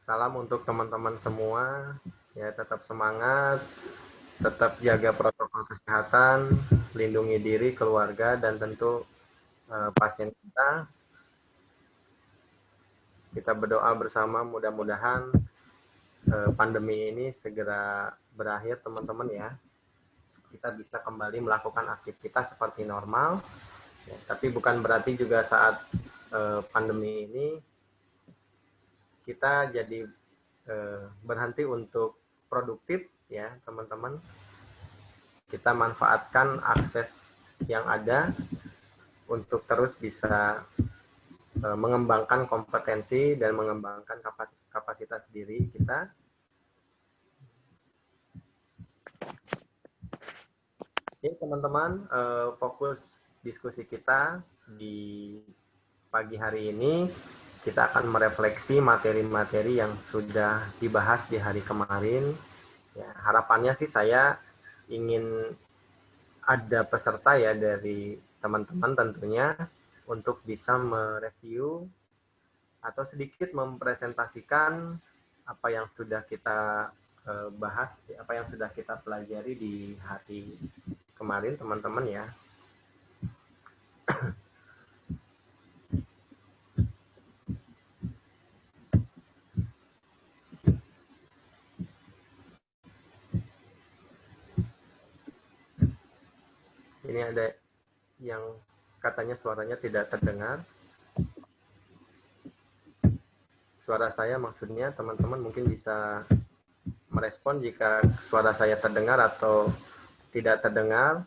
Salam untuk teman-teman semua. Ya, tetap semangat, tetap jaga protokol kesehatan, lindungi diri, keluarga, dan tentu pasien kita. Kita berdoa bersama mudah-mudahan pandemi ini segera berakhir, teman-teman ya. Kita bisa kembali melakukan aktivitas seperti normal. Ya, tapi bukan berarti juga saat pandemi ini kita jadi berhenti untuk produktif ya, teman-teman. Kita manfaatkan akses yang ada untuk terus bisa mengembangkan kompetensi dan mengembangkan kapasitas diri kita. Ini teman-teman, fokus diskusi kita di pagi hari ini kita akan merefleksi materi-materi yang sudah dibahas di hari kemarin. Ya, harapannya sih saya ingin ada peserta ya dari teman-teman tentunya untuk bisa mereview atau sedikit mempresentasikan apa yang sudah kita bahas, apa yang sudah kita pelajari di hari kemarin, teman-teman ya. Ini ada yang katanya suaranya tidak terdengar. Suara saya maksudnya teman-teman mungkin bisa merespon jika suara saya terdengar atau tidak terdengar.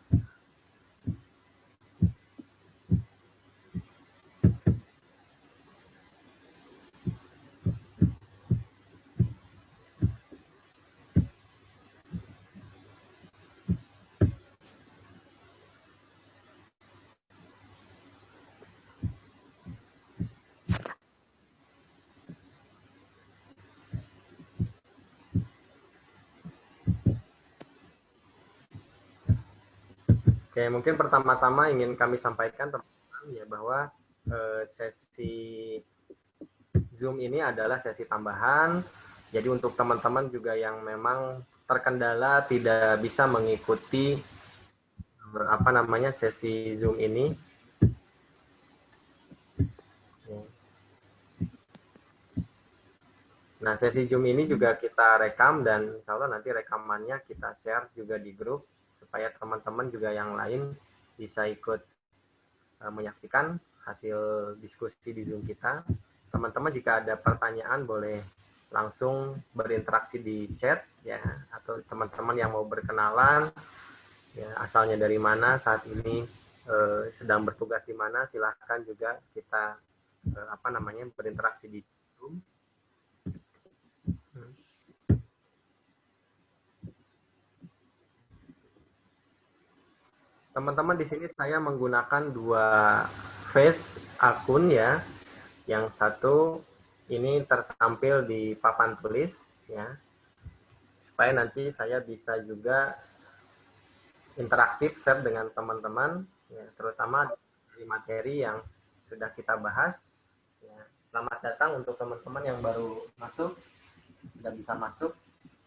Oke, mungkin pertama-tama ingin kami sampaikan teman-teman ya bahwa sesi Zoom ini adalah sesi tambahan. Jadi untuk teman-teman juga yang memang terkendala tidak bisa mengikuti sesi Zoom ini. Nah, sesi Zoom ini juga kita rekam dan insya Allah nanti rekamannya kita share juga di grup supaya teman-teman juga yang lain bisa ikut menyaksikan hasil diskusi di Zoom kita. Teman-teman jika ada pertanyaan boleh langsung berinteraksi di chat ya, atau teman-teman yang mau berkenalan ya, asalnya dari mana saat ini sedang bertugas di mana, silahkan juga kita berinteraksi di Zoom. Teman-teman di sini saya menggunakan dua face akun ya. Yang satu ini tertampil di papan tulis ya. Supaya nanti saya bisa juga interaktif share dengan teman-teman ya, terutama di materi yang sudah kita bahas ya. Selamat datang untuk teman-teman yang baru masuk, sudah bisa masuk.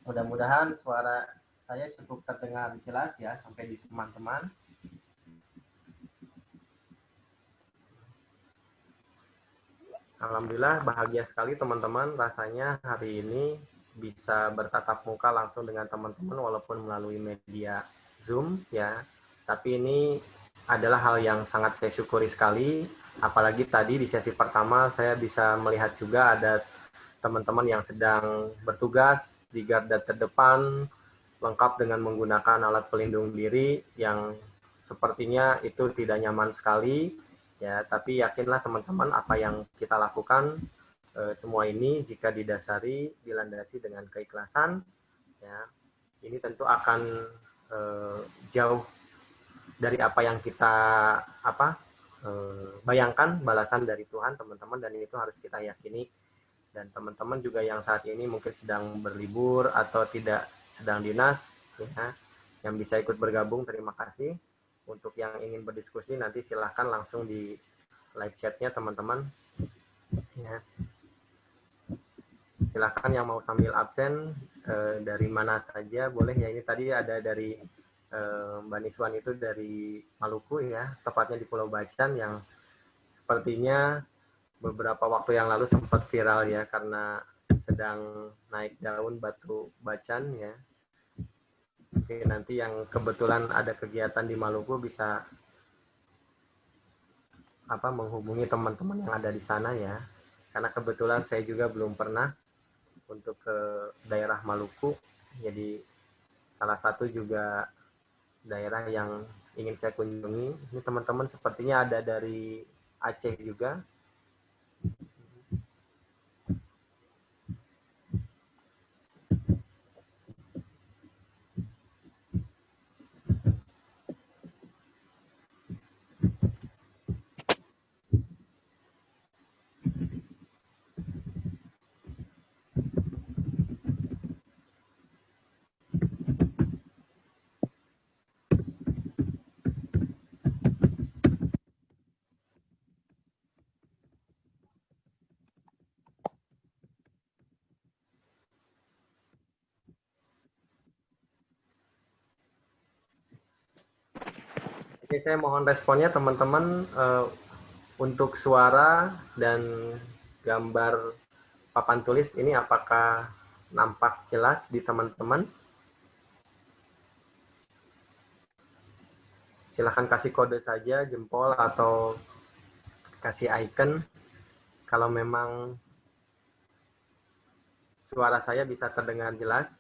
Mudah-mudahan suara saya cukup terdengar jelas ya sampai di teman-teman. Alhamdulillah bahagia sekali teman-teman, rasanya hari ini bisa bertatap muka langsung dengan teman-teman walaupun melalui media Zoom ya. Tapi ini adalah hal yang sangat saya syukuri sekali, apalagi tadi di sesi pertama saya bisa melihat juga ada teman-teman yang sedang bertugas di garda terdepan lengkap dengan menggunakan alat pelindung diri yang sepertinya itu tidak nyaman sekali. Ya, tapi yakinlah teman-teman apa yang kita lakukan semua ini jika didasari, dilandasi dengan keikhlasan, ya, ini tentu akan jauh dari apa yang kita bayangkan balasan dari Tuhan, teman-teman, dan itu harus kita yakini. Dan teman-teman juga yang saat ini mungkin sedang berlibur atau tidak sedang dinas, ya, yang bisa ikut bergabung, terima kasih. Untuk yang ingin berdiskusi nanti silahkan langsung di live chatnya teman-teman ya. Silakan yang mau sambil absen dari mana saja boleh ya. Ini tadi ada dari Mbak Niswan itu dari Maluku ya, tepatnya di Pulau Bacan yang sepertinya beberapa waktu yang lalu sempat viral ya karena sedang naik daun batu bacan ya. Oke, nanti yang kebetulan ada kegiatan di Maluku bisa menghubungi teman-teman yang ada di sana ya. Karena kebetulan saya juga belum pernah untuk ke daerah Maluku. Jadi salah satu juga daerah yang ingin saya kunjungi. Ini teman-teman sepertinya ada dari Aceh juga. Oke, saya mohon responnya teman-teman untuk suara dan gambar papan tulis ini apakah nampak jelas di teman-teman? Silahkan kasih kode saja, jempol atau kasih icon kalau memang suara saya bisa terdengar jelas.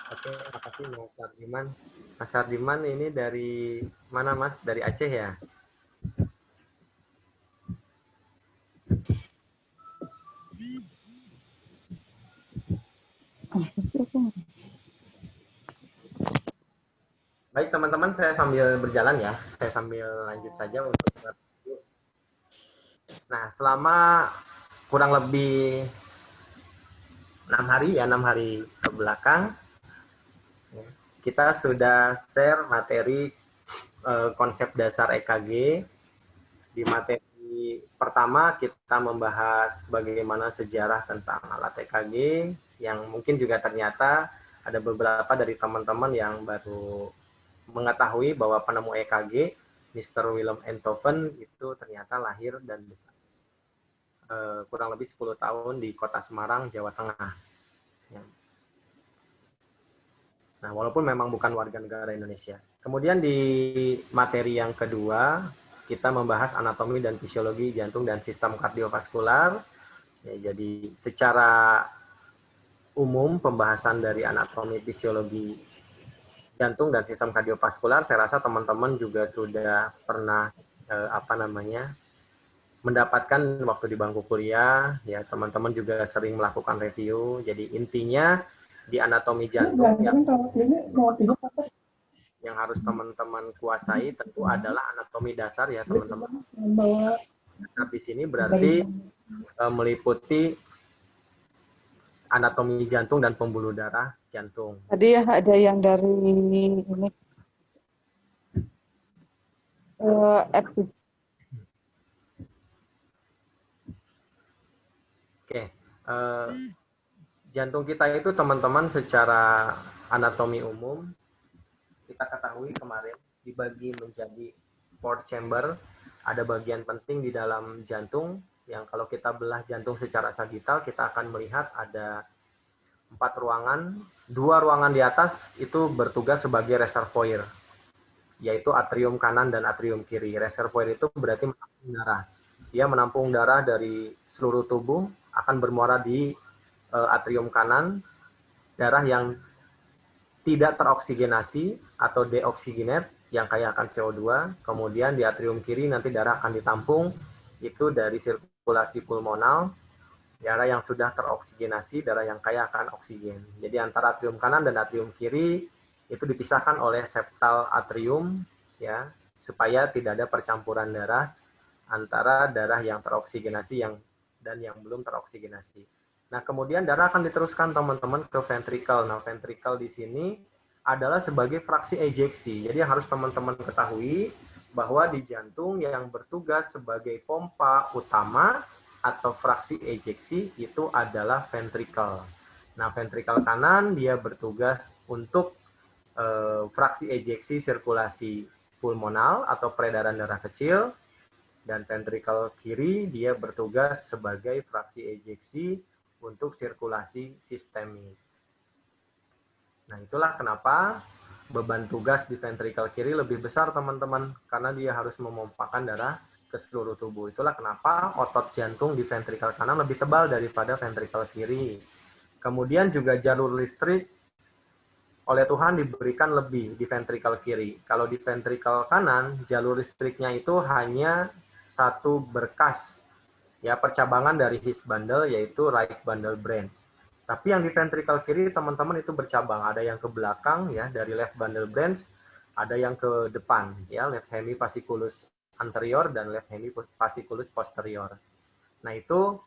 Oke, makasih Mas Sardiman. Mas Sardiman ini dari mana Mas? Dari Aceh ya? Baik teman-teman, saya sambil berjalan ya. Saya sambil lanjut saja untuk. Nah, selama kurang lebih 6 hari ke belakang, kita sudah share materi konsep dasar EKG. Di materi pertama kita membahas bagaimana sejarah tentang alat EKG, yang mungkin juga ternyata ada beberapa dari teman-teman yang baru mengetahui bahwa penemu EKG, Mr. Willem Einthoven, itu ternyata lahir dan besar kurang lebih 10 tahun di kota Semarang, Jawa Tengah. Ya. Nah, walaupun memang bukan warga negara Indonesia. Kemudian di materi yang kedua, kita membahas anatomi dan fisiologi jantung dan sistem kardiovaskular. Ya, jadi secara umum pembahasan dari anatomi fisiologi jantung dan sistem kardiovaskular, saya rasa teman-teman juga sudah pernah mendapatkan waktu di bangku kuliah, ya teman-teman juga sering melakukan review. Jadi intinya di anatomi jantung yang harus teman-teman kuasai tentu adalah anatomi dasar ya teman-teman. Nah, di sini berarti meliputi anatomi jantung dan pembuluh darah jantung. Tadi ada yang dari ini Oke, jantung kita itu teman-teman secara anatomi umum kita ketahui kemarin dibagi menjadi 4 chamber. Ada bagian penting di dalam jantung yang kalau kita belah jantung secara sagital kita akan melihat ada 4 ruangan. 2 ruangan di atas itu bertugas sebagai reservoir, yaitu atrium kanan dan atrium kiri. Reservoir itu berarti menampung darah. Dia menampung darah dari seluruh tubuh, akan bermuara di atrium kanan, darah yang tidak teroksigenasi atau deoksigenat yang kaya akan CO2. Kemudian di atrium kiri nanti darah akan ditampung, itu dari sirkulasi pulmonal, darah yang sudah teroksigenasi, darah yang kaya akan oksigen. Jadi antara atrium kanan dan atrium kiri itu dipisahkan oleh septal atrium ya, supaya tidak ada percampuran darah antara darah yang teroksigenasi dan yang belum teroksigenasi. Nah, kemudian darah akan diteruskan teman-teman ke ventricle. Nah, ventricle di sini adalah sebagai fraksi ejeksi. Jadi harus teman-teman ketahui bahwa di jantung yang bertugas sebagai pompa utama atau fraksi ejeksi itu adalah ventricle. Nah, ventricle kanan dia bertugas untuk fraksi ejeksi sirkulasi pulmonal atau peredaran darah kecil, dan ventricle kiri dia bertugas sebagai fraksi ejeksi untuk sirkulasi sistemik. Nah, itulah kenapa beban tugas di ventricle kiri lebih besar, teman-teman, karena dia harus memompakan darah ke seluruh tubuh. Itulah kenapa otot jantung di ventricle kanan lebih tebal daripada ventricle kiri. Kemudian juga jalur listrik oleh Tuhan diberikan lebih di ventricle kiri. Kalau di ventricle kanan, jalur listriknya itu hanya satu berkas, ya, percabangan dari his bundle, yaitu right bundle branch. Tapi yang di ventricle kiri, teman-teman, itu bercabang. Ada yang ke belakang, ya, dari left bundle branch, ada yang ke depan, ya, left hemifasciculus anterior dan left hemifasciculus posterior. Nah, itu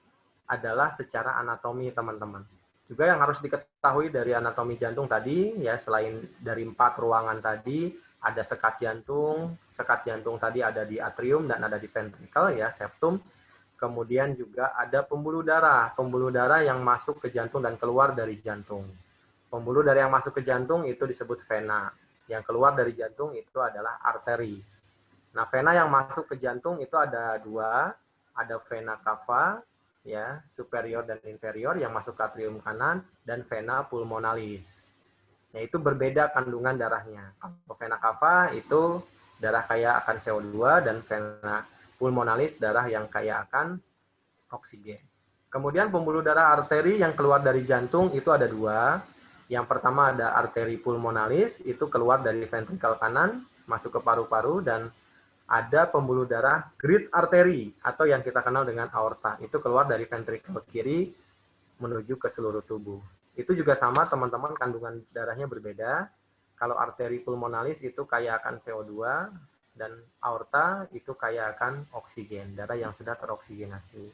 adalah secara anatomi, teman-teman. Juga yang harus diketahui dari anatomi jantung tadi, ya, selain dari 4 ruangan tadi, ada sekat jantung. Sekat jantung tadi ada di atrium dan ada di ventricle, ya, septum. Kemudian juga ada pembuluh darah yang masuk ke jantung dan keluar dari jantung. Pembuluh darah yang masuk ke jantung itu disebut vena. Yang keluar dari jantung itu adalah arteri. Nah, vena yang masuk ke jantung itu ada 2, ada vena cava, ya, superior dan inferior yang masuk ke atrium kanan, dan vena pulmonalis. Nah, itu berbeda kandungan darahnya. Kalau vena cava itu darah kaya akan CO2 dan vena pulmonalis darah yang kaya akan oksigen. Kemudian pembuluh darah arteri yang keluar dari jantung itu ada 2. Yang pertama ada arteri pulmonalis, itu keluar dari ventricle kanan, masuk ke paru-paru, dan ada pembuluh darah great artery atau yang kita kenal dengan aorta, itu keluar dari ventricle kiri menuju ke seluruh tubuh. Itu juga sama, teman-teman, kandungan darahnya berbeda. Kalau arteri pulmonalis itu kaya akan CO2, dan aorta itu kaya akan oksigen, darah yang sudah teroksigenasi.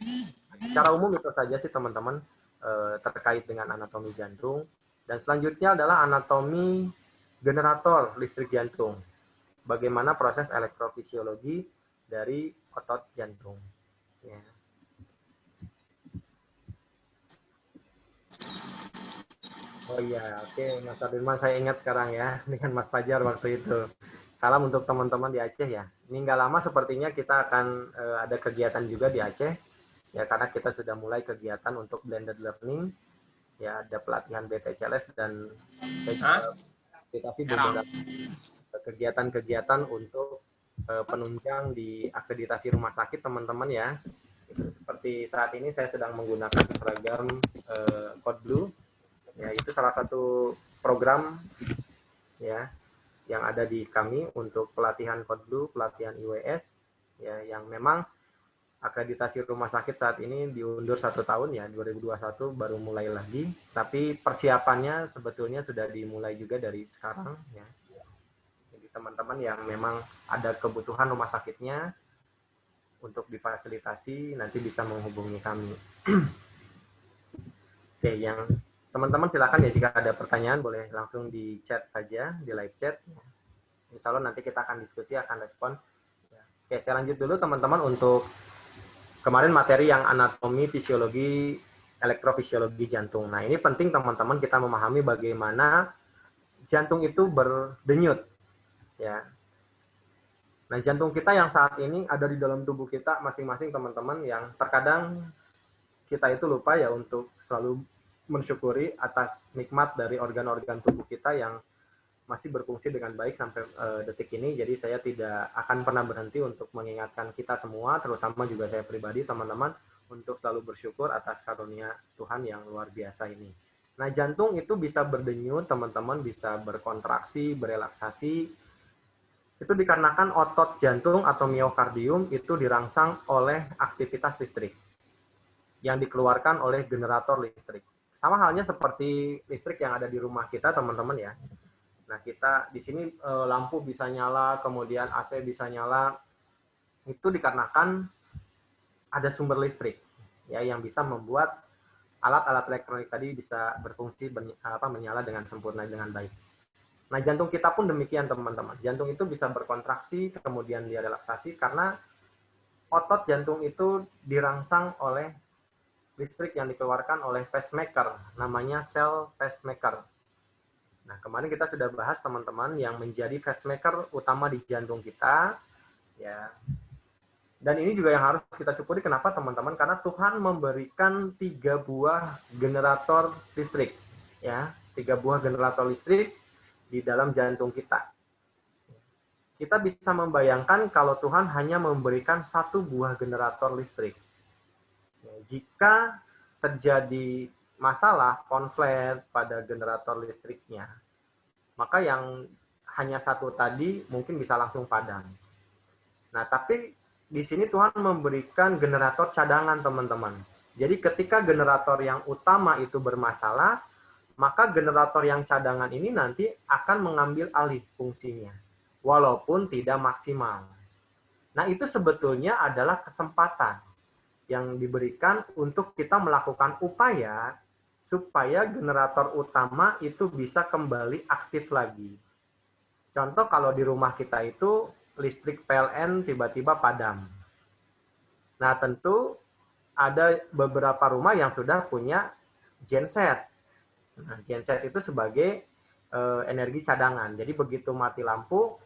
Secara umum itu saja sih, teman-teman, terkait dengan anatomi jantung. Dan selanjutnya adalah anatomi generator listrik jantung. Bagaimana proses elektrofisiologi dari otot jantung. Ya. Oh iya, oke, Mas Abirman, saya ingat sekarang, ya, dengan Mas Fajar waktu itu. Salam untuk teman-teman di Aceh, ya. Ini nggak lama sepertinya kita akan ada kegiatan juga di Aceh, ya, karena kita sudah mulai kegiatan untuk blended learning, ya, ada pelatihan BPCLS, dan saya juga akreditasi beberapa kegiatan-kegiatan untuk penunjang di akreditasi rumah sakit, teman-teman, ya. Seperti saat ini saya sedang menggunakan seragam Code Blue, ya, itu salah satu program, ya, yang ada di kami untuk pelatihan Code Blue, pelatihan IWS, ya, yang memang akreditasi rumah sakit saat ini diundur 1 tahun, ya, 2021 baru mulai lagi, tapi persiapannya sebetulnya sudah dimulai juga dari sekarang, ya. Jadi teman-teman yang memang ada kebutuhan rumah sakitnya untuk difasilitasi nanti bisa menghubungi kami. Oke, yang teman-teman silakan, ya, jika ada pertanyaan boleh langsung di chat saja, di live chat. Insya Allah nanti kita akan diskusi, akan respon. Oke, saya lanjut dulu, teman-teman, untuk kemarin materi yang anatomi, fisiologi, elektrofisiologi jantung. Nah, ini penting, teman-teman, kita memahami bagaimana jantung itu berdenyut, ya. Nah, jantung kita yang saat ini ada di dalam tubuh kita masing-masing, teman-teman, yang terkadang kita itu lupa, ya, untuk selalu mensyukuri atas nikmat dari organ-organ tubuh kita yang masih berfungsi dengan baik sampai detik ini. Jadi saya tidak akan pernah berhenti untuk mengingatkan kita semua, terutama juga saya pribadi, teman-teman, untuk selalu bersyukur atas karunia Tuhan yang luar biasa ini. Nah, jantung itu bisa berdenyut, teman-teman, bisa berkontraksi, berelaksasi. Itu dikarenakan otot jantung atau miokardium itu dirangsang oleh aktivitas listrik yang dikeluarkan oleh generator listrik. Sama halnya seperti listrik yang ada di rumah kita, teman-teman, ya. Nah, kita di sini lampu bisa nyala, kemudian AC bisa nyala, itu dikarenakan ada sumber listrik, ya, yang bisa membuat alat-alat elektronik tadi bisa berfungsi menyala dengan sempurna, dengan baik. Nah, jantung kita pun demikian, teman-teman. Jantung itu bisa berkontraksi, kemudian dia relaksasi, karena otot jantung itu dirangsang oleh listrik yang dikeluarkan oleh pacemaker, namanya sel pacemaker. Nah, kemarin kita sudah bahas, teman-teman, yang menjadi pacemaker utama di jantung kita, ya. Dan ini juga yang harus kita syukuri, kenapa, teman-teman? Karena Tuhan memberikan 3 buah generator listrik, ya, 3 buah generator listrik di dalam jantung kita. Kita bisa membayangkan kalau Tuhan hanya memberikan 1 buah generator listrik. Jika terjadi masalah konslet pada generator listriknya, maka yang hanya 1 tadi mungkin bisa langsung padam. Nah, tapi di sini Tuhan memberikan generator cadangan, teman-teman. Jadi ketika generator yang utama itu bermasalah, maka generator yang cadangan ini nanti akan mengambil alih fungsinya, walaupun tidak maksimal. Nah, itu sebetulnya adalah kesempatan yang diberikan untuk kita melakukan upaya supaya generator utama itu bisa kembali aktif lagi. Contoh, kalau di rumah kita itu listrik PLN tiba-tiba padam. Nah, tentu ada beberapa rumah yang sudah punya genset. Nah, genset itu sebagai energi cadangan. Jadi begitu mati lampu,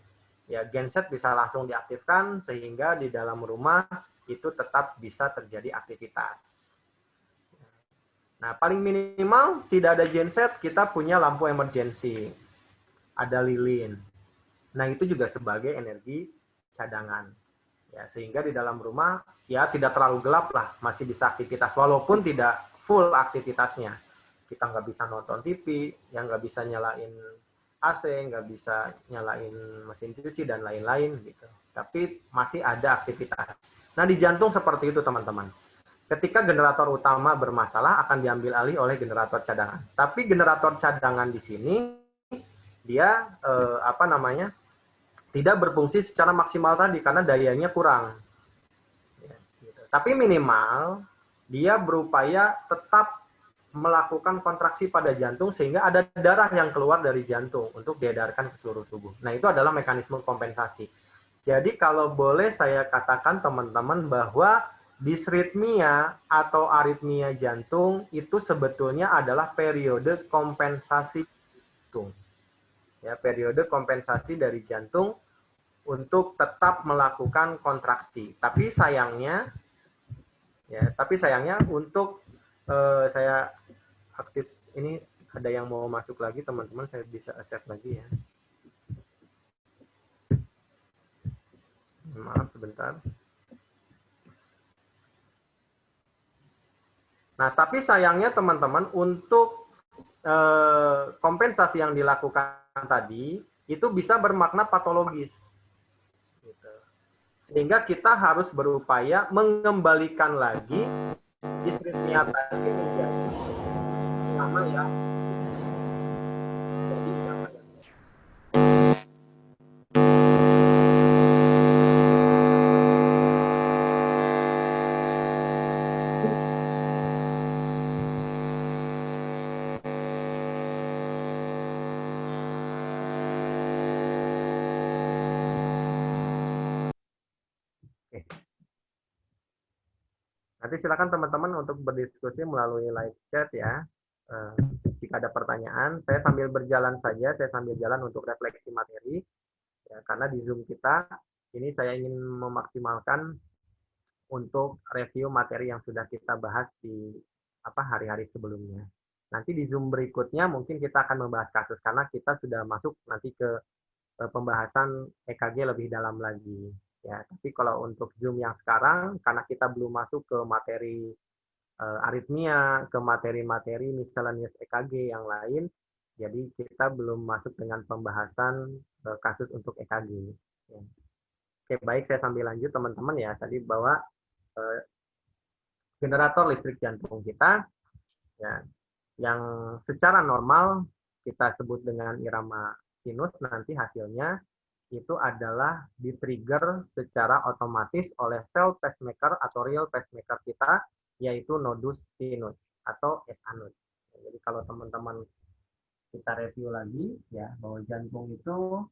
ya genset bisa langsung diaktifkan sehingga di dalam rumah itu tetap bisa terjadi aktivitas. Nah, paling minimal tidak ada genset, kita punya lampu emergency. Ada lilin. Nah, itu juga sebagai energi cadangan. Ya, sehingga di dalam rumah ya tidak terlalu gelap lah, masih bisa aktivitas walaupun tidak full aktivitasnya. Kita nggak bisa nonton TV, yang nggak bisa nyalain AC, nggak bisa nyalain mesin cuci dan lain-lain gitu. Tapi masih ada aktivitas. Nah, di jantung seperti itu, teman-teman. Ketika generator utama bermasalah akan diambil alih oleh generator cadangan. Tapi generator cadangan di sini dia tidak berfungsi secara maksimal tadi karena dayanya kurang. Ya, gitu. Tapi minimal dia berupaya tetap melakukan kontraksi pada jantung sehingga ada darah yang keluar dari jantung untuk diedarkan ke seluruh tubuh. Nah, itu adalah mekanisme kompensasi. Jadi kalau boleh saya katakan, teman-teman, bahwa disritmia atau aritmia jantung itu sebetulnya adalah periode kompensasi jantung. Ya, periode kompensasi dari jantung untuk tetap melakukan kontraksi. Tapi sayangnya untuk saya aktif ini, ada yang mau masuk lagi, teman-teman, saya bisa accept lagi ya. Maaf sebentar. Nah, tapi sayangnya, teman-teman, untuk kompensasi yang dilakukan tadi itu bisa bermakna patologis. Sehingga kita harus berupaya mengembalikan lagi disritmia tadi menjadi sama ya. Nanti silakan teman-teman untuk berdiskusi melalui live chat ya. Jika ada pertanyaan, saya sambil berjalan saja, saya sambil jalan untuk refleksi materi. Ya, karena di Zoom kita, ini saya ingin memaksimalkan untuk review materi yang sudah kita bahas di hari-hari sebelumnya. Nanti di Zoom berikutnya mungkin kita akan membahas kasus, karena kita sudah masuk nanti ke pembahasan EKG lebih dalam lagi. Ya, tapi kalau untuk Zoom yang sekarang, karena kita belum masuk ke materi aritmia, ke materi-materi miscellaneous EKG yang lain, jadi kita belum masuk dengan pembahasan kasus untuk EKG. Ya. Oke, baik, saya sambil lanjut, teman-teman ya. Tadi bahwa generator listrik jantung kita, ya, yang secara normal kita sebut dengan irama sinus, nanti hasilnya itu adalah di-trigger secara otomatis oleh sel pacemaker atau real pacemaker kita, yaitu nodus sinus atau S anus. Jadi kalau teman-teman Kita review lagi ya, bahwa jantung itu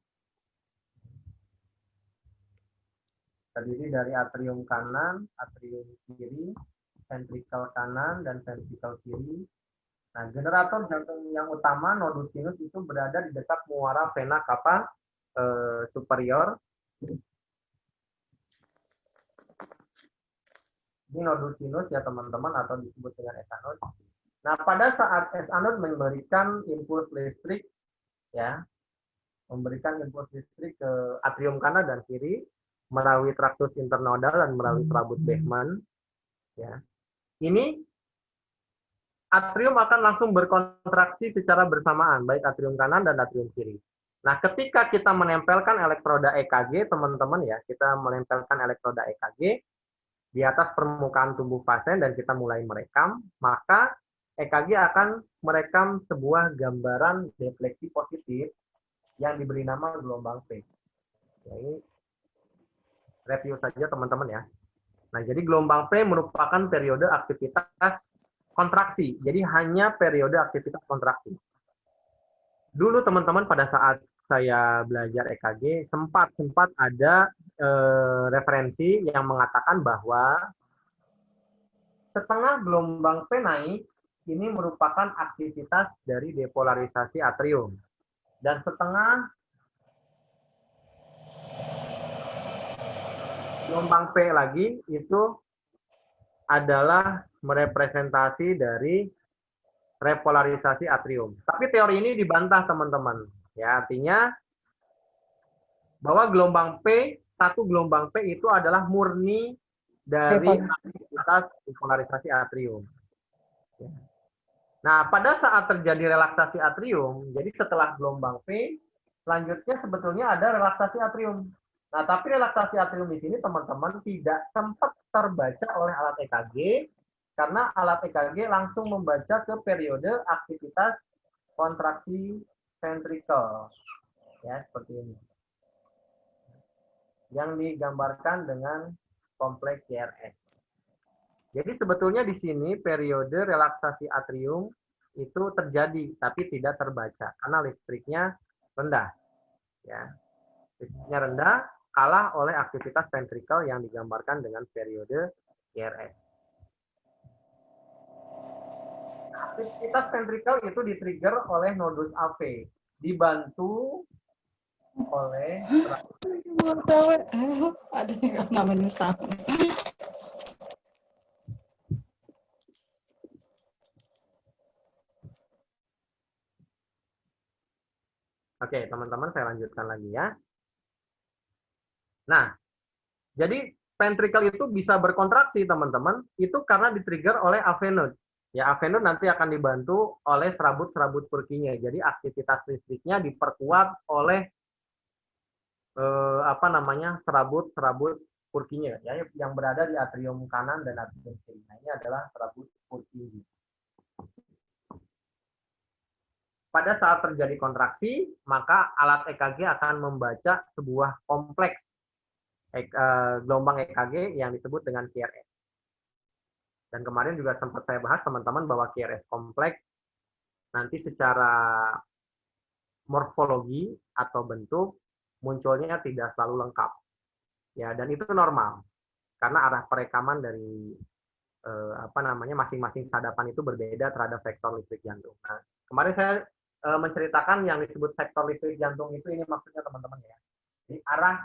terdiri dari atrium kanan, atrium kiri, ventrikel kanan, dan ventrikel kiri. Nah, generator jantung yang utama, nodus sinus, itu berada di dekat muara vena cava superior. Ini nodus sinus ya teman-teman, atau disebut dengan S anode. Nah, pada saat S anode memberikan impuls listrik, ya, memberikan impuls listrik ke atrium kanan dan kiri melalui traktus internodal dan melalui serabut Beckman, ya. Ini atrium akan langsung berkontraksi secara bersamaan, baik atrium kanan dan atrium kiri. Nah, ketika kita menempelkan elektroda EKG, teman-teman ya, kita menempelkan elektroda EKG di atas permukaan tubuh pasien dan kita mulai merekam, maka EKG akan merekam sebuah gambaran defleksi positif yang diberi nama gelombang P. Jadi, review saja teman-teman ya. Nah, jadi gelombang P merupakan periode aktivitas kontraksi. Jadi hanya periode aktivitas kontraksi. Dulu teman-teman pada saat saya belajar EKG sempat ada referensi yang mengatakan bahwa setengah gelombang P naik ini merupakan aktivitas dari depolarisasi atrium, dan setengah gelombang P lagi itu adalah merepresentasi dari repolarisasi atrium. Tapi teori ini dibantah teman-teman. Ya, artinya bahwa gelombang P, satu gelombang P itu adalah murni dari aktivitas repolarisasi atrium. Nah, pada saat terjadi relaksasi atrium, jadi setelah gelombang P, selanjutnya sebetulnya ada relaksasi atrium. Nah, tapi relaksasi atrium di sini teman-teman tidak sempat terbaca oleh alat EKG, karena alat EKG langsung membaca ke periode aktivitas kontraksi ventrikel. Ya, seperti ini. Yang digambarkan dengan kompleks CRS. Jadi sebetulnya di sini periode relaksasi atrium itu terjadi, tapi tidak terbaca karena listriknya rendah. Ya, listriknya rendah, kalah oleh aktivitas ventrikel yang digambarkan dengan periode CRS. Aktivitas ventrikel itu di-trigger oleh nodus AV, dibantu oleh ada yang namanya sama. Oke, teman-teman, saya lanjutkan lagi ya. Nah, jadi ventrikel itu bisa berkontraksi, teman-teman, itu karena di-trigger oleh AV node. Ya, AV node nanti akan dibantu oleh serabut-serabut Purkinje. Jadi aktivitas listriknya diperkuat oleh serabut-serabut Purkinje ya, yang berada di atrium kanan dan atrium kiri. Nah, ini adalah serabut Purkinje. Pada saat terjadi kontraksi, maka alat EKG akan membaca sebuah kompleks gelombang EKG yang disebut dengan QRS. Dan kemarin juga sempat saya bahas teman-teman bahwa QRS kompleks nanti secara morfologi atau bentuk munculnya tidak selalu lengkap. Ya, dan itu normal karena arah perekaman dari masing-masing sadapan itu berbeda terhadap vektor listrik jantung. Nah, kemarin saya menceritakan yang disebut vektor listrik jantung itu, ini maksudnya teman-teman ya. Jadi arah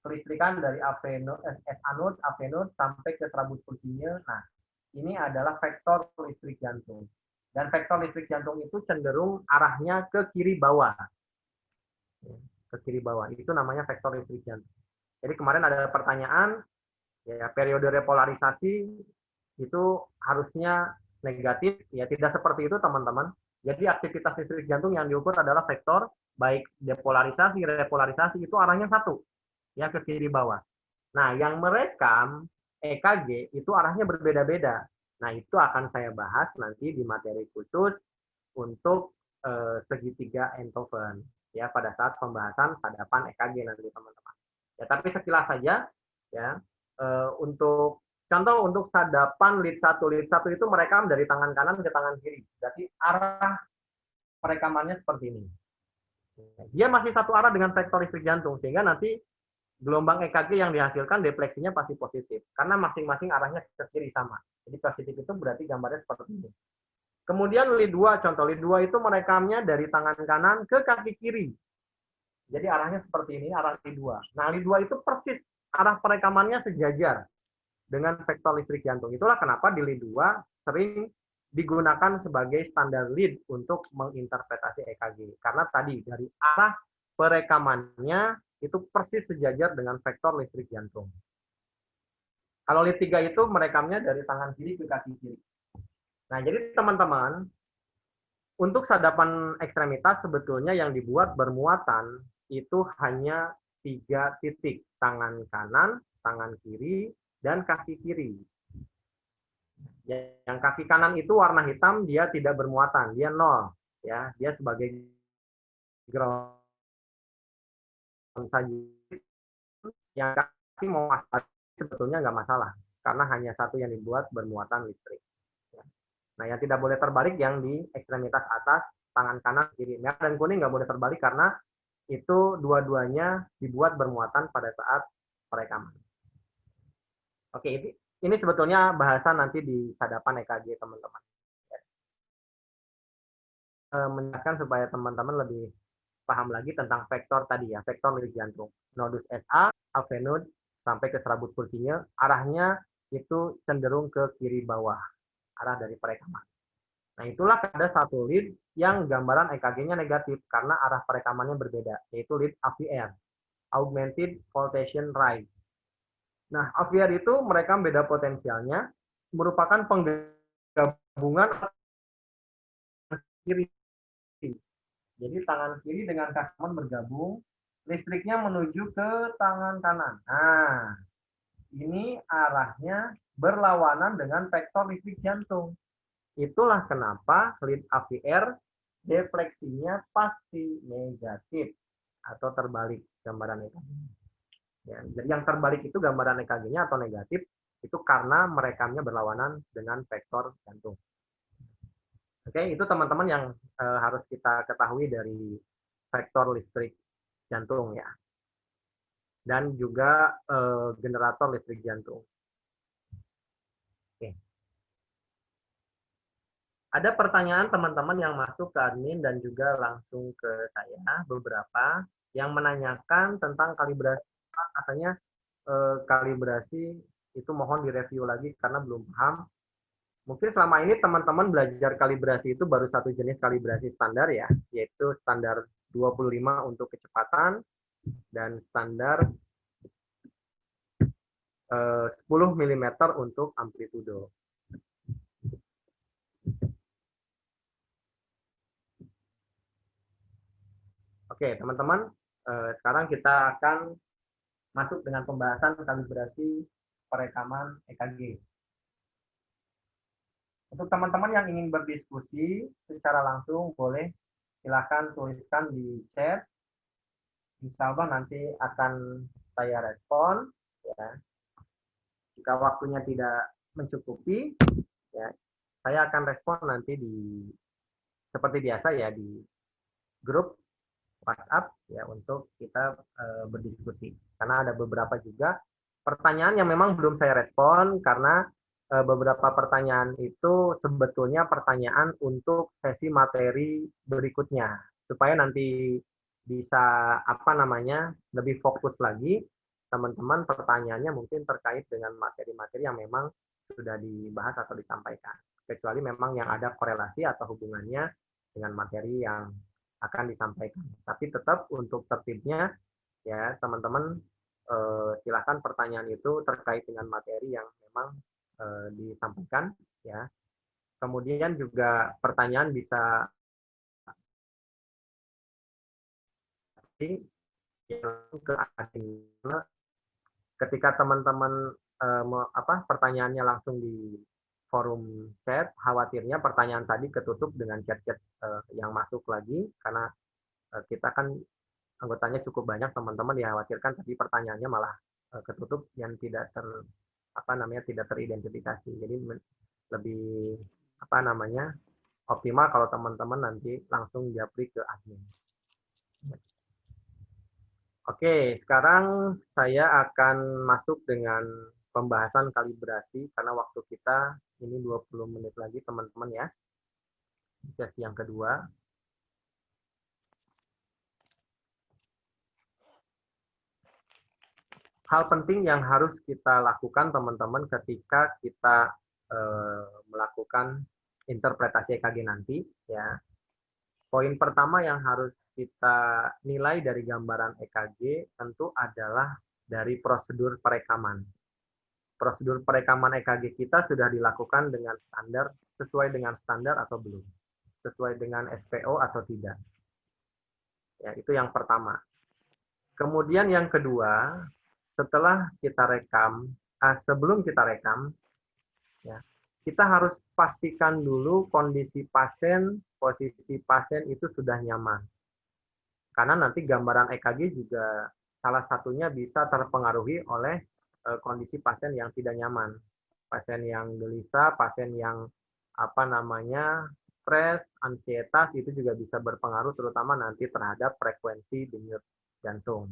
kelistrikan dari S anode, AV node sampai ke serabut Purkinje. Nah, ini adalah vektor listrik jantung. Dan vektor listrik jantung itu cenderung arahnya ke kiri bawah. Ke kiri bawah. Itu namanya vektor listrik jantung. Jadi kemarin ada pertanyaan, ya, periode repolarisasi itu harusnya negatif. Ya, tidak seperti itu teman-teman. Jadi aktivitas listrik jantung yang diukur adalah vektor, baik depolarisasi, repolarisasi, itu arahnya satu, ya, ke kiri bawah. Nah, yang merekam EKG itu arahnya berbeda-beda. Nah, itu akan saya bahas nanti di materi khusus untuk segitiga Einthoven, ya, pada saat pembahasan sadapan EKG nanti teman-teman. Ya, tapi sekilas saja, ya, untuk contoh untuk sadapan lead 1 itu merekam dari tangan kanan ke tangan kiri. Jadi arah perekamannya seperti ini. Dia masih satu arah dengan vektor listrik jantung, sehingga nanti gelombang EKG yang dihasilkan defleksinya pasti positif, karena masing-masing arahnya ke kiri sama. Jadi positif itu berarti gambarnya seperti ini. Kemudian lead 2, contoh lead 2 itu merekamnya dari tangan kanan ke kaki kiri. Jadi arahnya seperti ini, arah lead 2. Nah, lead 2 itu persis arah perekamannya sejajar dengan vektor listrik jantung. Itulah kenapa di lead 2 sering digunakan sebagai standar lead untuk menginterpretasi EKG. Karena tadi dari arah perekamannya itu persis sejajar dengan vektor listrik jantung. Kalau lead 3 itu merekamnya dari tangan kiri ke kaki kiri. Nah, jadi teman-teman, untuk sadapan ekstremitas sebetulnya yang dibuat bermuatan itu hanya 3 titik, tangan kanan, tangan kiri, dan kaki kiri. Yang kaki kanan itu warna hitam, dia tidak bermuatan, dia 0, ya, dia sebagai ground saja. Yang kaki mau masalah sebetulnya nggak masalah, karena hanya satu yang dibuat bermuatan listrik. Nah, yang tidak boleh terbalik yang di ekstremitas atas, tangan kanan, kiri. Merah dan kuning nggak boleh terbalik karena itu dua-duanya dibuat bermuatan pada saat perekaman. Oke, ini sebetulnya bahasan nanti di sadapan EKG, teman-teman. Menjelaskan supaya teman-teman lebih paham lagi tentang vektor tadi ya, vektor listrik jantung. Nodus SA, alvenud, sampai ke serabut Purkinje, arahnya itu cenderung ke kiri bawah, arah dari perekaman. Nah, itulah ada satu lead yang gambaran EKG-nya negatif karena arah perekamannya berbeda, yaitu lead AVR, Augmented Voltation Rise. Nah, AVR itu merekam beda potensialnya, merupakan penggabungan kiri. Jadi tangan kiri dengan kaki kanan bergabung, listriknya menuju ke tangan kanan. Nah, ini arahnya berlawanan dengan vektor listrik jantung. Itulah kenapa lead AVR defleksinya pasti negatif atau terbalik gambaran EKG. Ya, jadi yang terbalik itu gambaran EKG-nya atau negatif itu karena merekamnya berlawanan dengan vektor jantung. Oke, itu teman-teman yang harus kita ketahui dari vektor listrik jantung ya. Dan juga generator listrik jantung. Oke. Ada pertanyaan teman-teman yang masuk ke admin dan juga langsung ke saya, beberapa yang menanyakan tentang kalibrasi. Katanya kalibrasi itu mohon direview lagi karena belum paham. Mungkin selama ini teman-teman belajar kalibrasi itu baru satu jenis kalibrasi standar ya, yaitu standar 25 untuk kecepatan dan standar 10 mm untuk amplitudo. Oke, teman-teman, sekarang kita akan masuk dengan pembahasan kalibrasi perekaman EKG. Untuk teman-teman yang ingin berdiskusi secara langsung, boleh silakan tuliskan di chat. Insya Allah nanti akan saya respon. Ya. Jika waktunya tidak mencukupi, ya, saya akan respon nanti seperti biasa ya di grup WhatsApp ya untuk kita berdiskusi. Karena ada beberapa juga pertanyaan yang memang belum saya respon karena beberapa pertanyaan itu sebetulnya pertanyaan untuk sesi materi berikutnya supaya nanti bisa lebih fokus lagi teman-teman pertanyaannya mungkin terkait dengan materi-materi yang memang sudah dibahas atau disampaikan, kecuali memang yang ada korelasi atau hubungannya dengan materi yang akan disampaikan. Tapi tetap untuk tertibnya ya teman-teman silakan pertanyaan itu terkait dengan materi yang memang disampaikan ya. Kemudian juga pertanyaan bisa ke admin. Ketika teman-teman pertanyaannya langsung di forum chat, khawatirnya pertanyaan tadi ketutup dengan chat-chat yang masuk lagi karena kita kan anggotanya cukup banyak, teman-teman dikhawatirkan tapi pertanyaannya malah ketutup yang tidak tidak teridentifikasi. Jadi lebih optimal kalau teman-teman nanti langsung japri ke admin. Oke, sekarang saya akan masuk dengan pembahasan kalibrasi karena waktu kita ini 20 menit lagi teman-teman ya. Sesi yang kedua. Hal penting yang harus kita lakukan teman-teman ketika kita melakukan interpretasi EKG nanti ya. Poin pertama yang harus kita nilai dari gambaran EKG tentu adalah dari prosedur perekaman. Prosedur perekaman EKG kita sudah dilakukan dengan standar, sesuai dengan standar atau belum, sesuai dengan SPO atau tidak. Ya, itu yang pertama. Kemudian yang kedua, setelah kita rekam, sebelum kita rekam, ya, kita harus pastikan dulu kondisi pasien, posisi pasien itu sudah nyaman. Karena nanti gambaran EKG juga salah satunya bisa terpengaruhi oleh kondisi pasien yang tidak nyaman. Pasien yang gelisah, pasien yang stres, ansietas itu juga bisa berpengaruh terutama nanti terhadap frekuensi denyut jantung.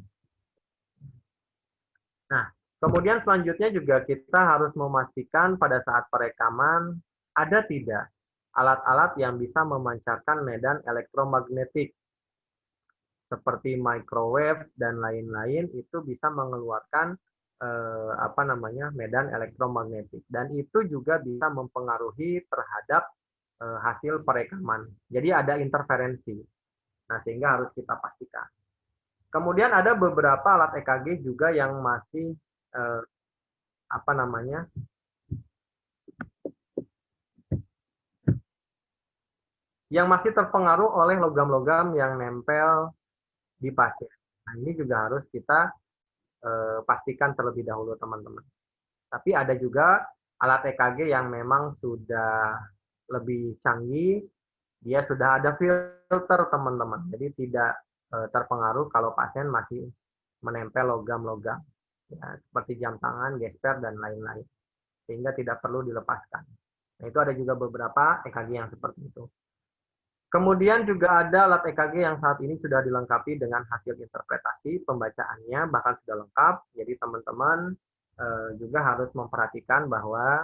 Nah, kemudian selanjutnya juga kita harus memastikan pada saat perekaman ada tidak alat-alat yang bisa memancarkan medan elektromagnetik seperti microwave dan lain-lain itu bisa mengeluarkan medan elektromagnetik dan itu juga bisa mempengaruhi terhadap hasil perekaman. Jadi ada interferensi. Nah, sehingga harus kita pastikan. Kemudian ada beberapa alat EKG juga yang masih yang masih terpengaruh oleh logam-logam yang nempel di pasien. Nah, ini juga harus kita pastikan terlebih dahulu, teman-teman. Tapi ada juga alat EKG yang memang sudah lebih canggih, dia sudah ada filter, teman-teman. Jadi tidak terpengaruh kalau pasien masih menempel logam-logam, ya, seperti jam tangan, gesper, dan lain-lain. Sehingga tidak perlu dilepaskan. Nah, itu ada juga beberapa EKG yang seperti itu. Kemudian juga ada alat EKG yang saat ini sudah dilengkapi dengan hasil interpretasi, pembacaannya bahkan sudah lengkap. Jadi teman-teman juga harus memperhatikan bahwa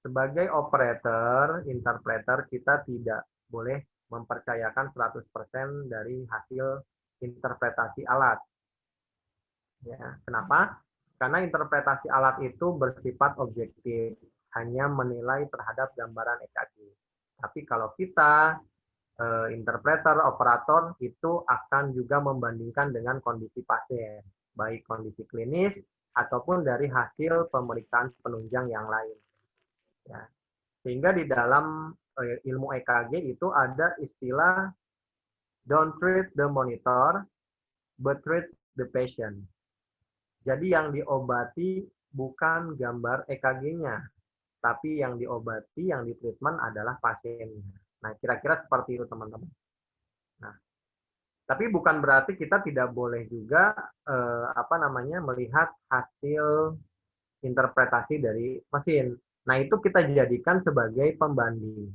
sebagai operator, interpreter, kita tidak boleh mempercayakan 100% dari hasil interpretasi alat. Ya, kenapa? Karena interpretasi alat itu bersifat objektif, hanya menilai terhadap gambaran EKG. Tapi kalau kita interpreter, operator itu akan juga membandingkan dengan kondisi pasien, baik kondisi klinis ataupun dari hasil pemeriksaan penunjang yang lain. Ya. Sehingga di dalam ilmu EKG itu ada istilah don't treat the monitor, but treat the patient. Jadi yang diobati bukan gambar EKG-nya, tapi yang diobati, yang ditreatment adalah pasiennya. Nah, kira-kira seperti itu, teman-teman. Nah, tapi bukan berarti kita tidak boleh juga melihat hasil interpretasi dari mesin. Nah, itu kita jadikan sebagai pembanding.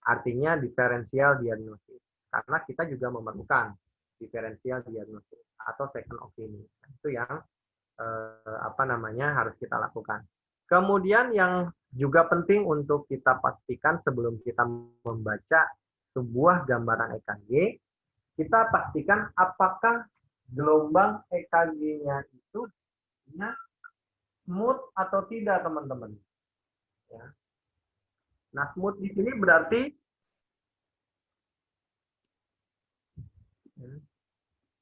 Artinya diferensial diagnosis. Karena kita juga memerlukan diferensial diagnosis atau second opinion. Itu yang harus kita lakukan. Kemudian yang juga penting untuk kita pastikan sebelum kita membaca sebuah gambaran EKG, kita pastikan apakah gelombang EKG-nya itu smooth atau tidak, teman-teman. Ya. Nah, smooth di sini berarti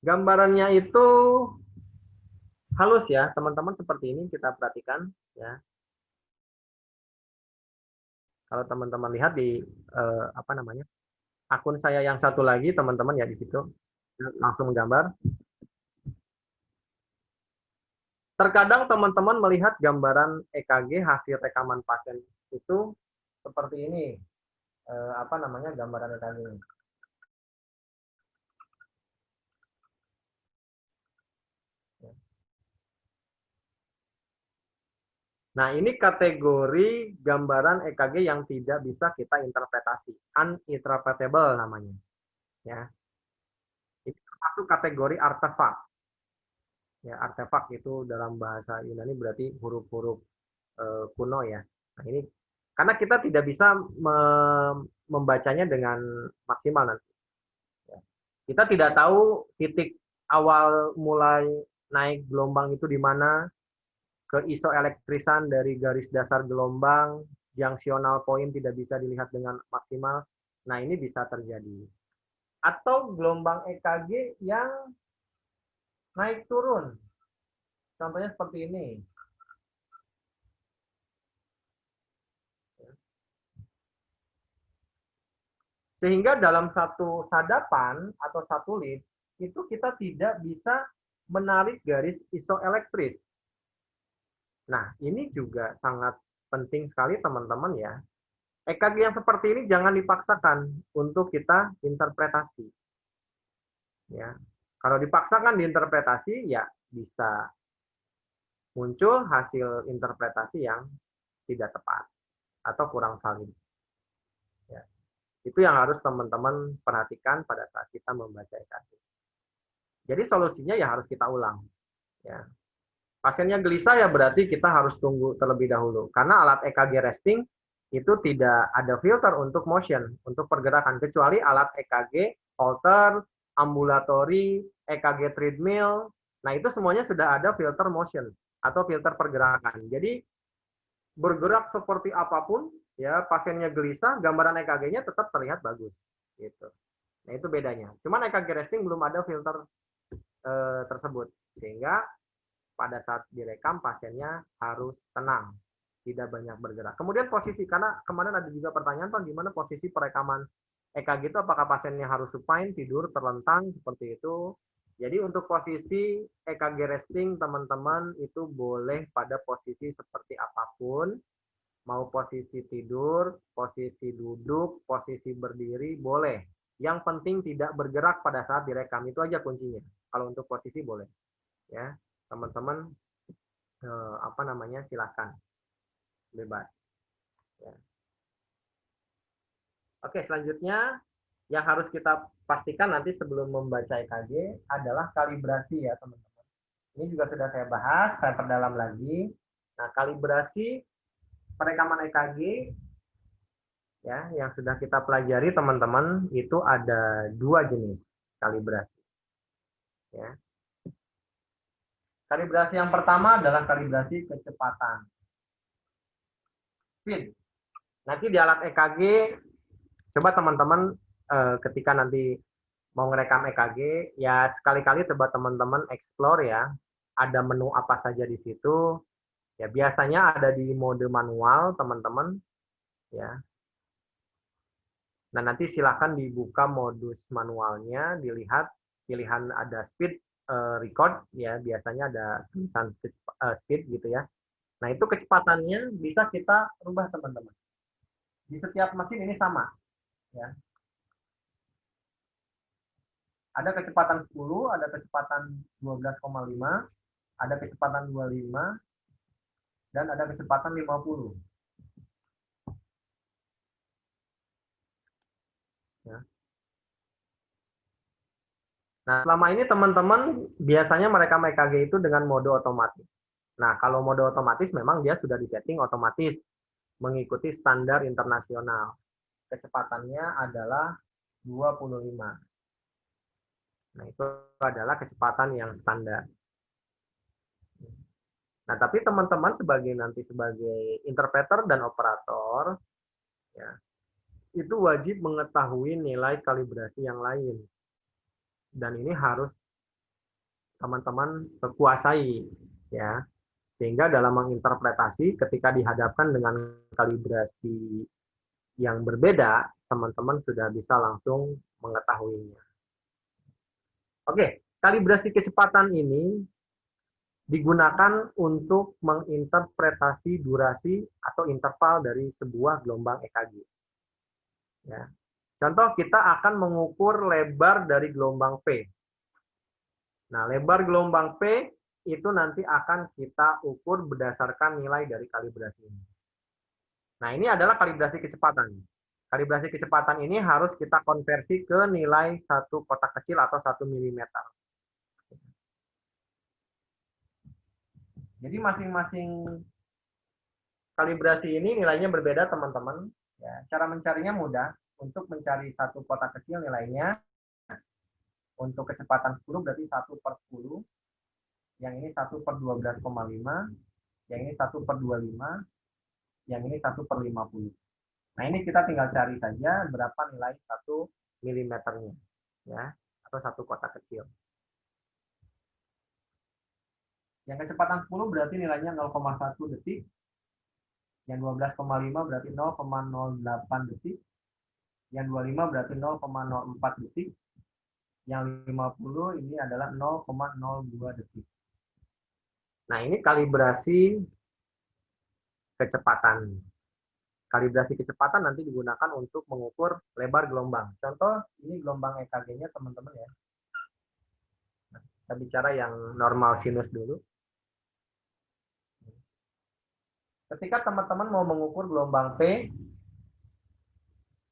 gambarannya itu halus ya, teman-teman, seperti ini kita perhatikan ya. Kalau teman-teman lihat di akun saya yang satu lagi, teman-teman ya, di situ langsung gambar. Terkadang teman-teman melihat gambaran EKG hasil rekaman pasien itu seperti ini, gambaran EKG ini. Nah, ini kategori gambaran EKG yang tidak bisa kita interpretasi, uninterpretable namanya. Ya, itu masuk kategori artefak. Ya, artefak itu dalam bahasa Yunani berarti huruf-huruf kuno ya. Nah, ini karena kita tidak bisa membacanya dengan maksimal nanti. Ya. Kita tidak tahu titik awal mulai naik gelombang itu di mana, keisoelektrisan dari garis dasar gelombang, junctional point tidak bisa dilihat dengan maksimal. Nah, ini bisa terjadi. Atau gelombang EKG yang naik turun. Contohnya seperti ini. Sehingga dalam satu sadapan atau satu lead, itu kita tidak bisa menarik garis isoelektris. Nah, ini juga sangat penting sekali teman-teman ya. EKG yang seperti ini jangan dipaksakan untuk kita interpretasi. Ya. Kalau dipaksakan diinterpretasi, ya bisa muncul hasil interpretasi yang tidak tepat atau kurang valid. Ya. Itu yang harus teman-teman perhatikan pada saat kita membaca EKG. Jadi solusinya ya harus kita ulang. Ya. Pasiennya gelisah ya berarti kita harus tunggu terlebih dahulu. Karena alat EKG resting itu tidak ada filter untuk motion, untuk pergerakan. Kecuali alat EKG, Holter, ambulatori, EKG treadmill. Nah itu semuanya sudah ada filter motion atau filter pergerakan. Jadi bergerak seperti apapun, ya pasiennya gelisah, gambaran EKG-nya tetap terlihat bagus. Gitu. Nah itu bedanya. Cuman EKG resting belum ada filter tersebut. Sehingga pada saat direkam pasiennya harus tenang, tidak banyak bergerak. Kemudian posisi, karena kemarin ada juga pertanyaan Pak, gimana posisi perekaman EKG itu, apakah pasiennya harus supine, tidur, terlentang, seperti itu. Jadi untuk posisi EKG resting teman-teman itu boleh pada posisi seperti apapun, mau posisi tidur, posisi duduk, posisi berdiri, boleh. Yang penting tidak bergerak pada saat direkam, itu aja kuncinya. Kalau untuk posisi boleh. Ya, teman-teman silakan bebas ya. Oke, selanjutnya yang harus kita pastikan nanti sebelum membaca EKG adalah kalibrasi ya teman-teman. Ini juga sudah saya bahas, saya perdalam lagi. Nah, kalibrasi perekaman EKG ya yang sudah kita pelajari teman-teman itu ada dua jenis kalibrasi ya. Kalibrasi yang pertama adalah kalibrasi kecepatan speed. Nanti di alat EKG coba teman-teman ketika nanti mau ngerekam EKG, ya sekali-kali coba teman-teman explore ya, ada menu apa saja di situ. Ya biasanya ada di mode manual teman-teman ya. Nah nanti silakan dibuka modus manualnya, dilihat pilihan ada speed record ya, biasanya ada tulisan speed gitu ya. Nah itu kecepatannya bisa kita rubah teman-teman. Di setiap mesin ini sama ya. Ada kecepatan 10, ada kecepatan 12,5, ada kecepatan 25, dan ada kecepatan 50. Ya. Nah, selama ini teman-teman biasanya mereka EKG itu dengan mode otomatis. Nah, kalau mode otomatis memang dia sudah disetting otomatis mengikuti standar internasional. Kecepatannya adalah 25. Nah, itu adalah kecepatan yang standar. Nah, tapi teman-teman sebagai interpreter dan operator ya, itu wajib mengetahui nilai kalibrasi yang lain. Dan ini harus teman-teman kuasai ya. Sehingga dalam menginterpretasi ketika dihadapkan dengan kalibrasi yang berbeda, teman-teman sudah bisa langsung mengetahuinya. Oke, kalibrasi kecepatan ini digunakan untuk menginterpretasi durasi atau interval dari sebuah gelombang EKG. Ya. Contoh, kita akan mengukur lebar dari gelombang P. Nah, lebar gelombang P itu nanti akan kita ukur berdasarkan nilai dari kalibrasi ini. Nah, ini adalah kalibrasi kecepatan. Kalibrasi kecepatan ini harus kita konversi ke nilai satu kotak kecil atau 1 milimeter. Jadi masing-masing kalibrasi ini nilainya berbeda, teman-teman. Ya, cara mencarinya mudah. Untuk mencari satu kotak kecil nilainya, untuk kecepatan 10 berarti 1/10. Yang ini 1/12,5. Yang ini 1/25. Yang ini 1/50. Nah, ini kita tinggal cari saja berapa nilai 1 milimeternya. Ya, atau satu kotak kecil. Yang kecepatan 10 berarti nilainya 0,1 detik. Yang 12,5 berarti 0,08 detik. Yang 25 berarti 0,04 detik. Yang 50 ini adalah 0,02 detik. Nah, ini kalibrasi kecepatan. Kalibrasi kecepatan nanti digunakan untuk mengukur lebar gelombang. Contoh, ini gelombang EKG-nya, teman-teman ya. Nah, kita bicara yang normal sinus dulu. Ketika teman-teman mau mengukur gelombang P,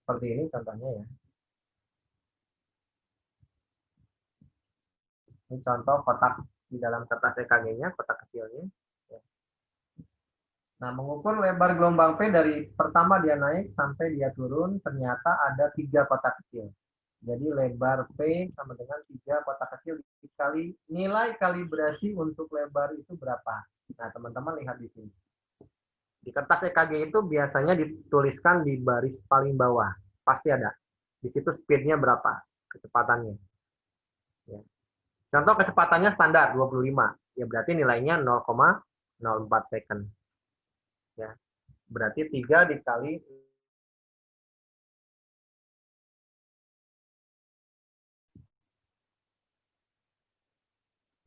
seperti ini contohnya ya. Ini contoh kotak di dalam kertas EKG-nya, kotak kecilnya. Nah, mengukur lebar gelombang P dari pertama dia naik sampai dia turun, ternyata ada 3 kotak kecil. Jadi lebar P sama dengan 3 kotak kecil dikali nilai kalibrasi untuk lebar itu berapa. Nah, teman-teman lihat di sini. Di kertas EKG itu biasanya dituliskan di baris paling bawah. Pasti ada. Di situ speednya berapa, kecepatannya. Ya. Contoh kecepatannya standar 25. Ya berarti nilainya 0,04 second. Ya. Berarti 3 dikali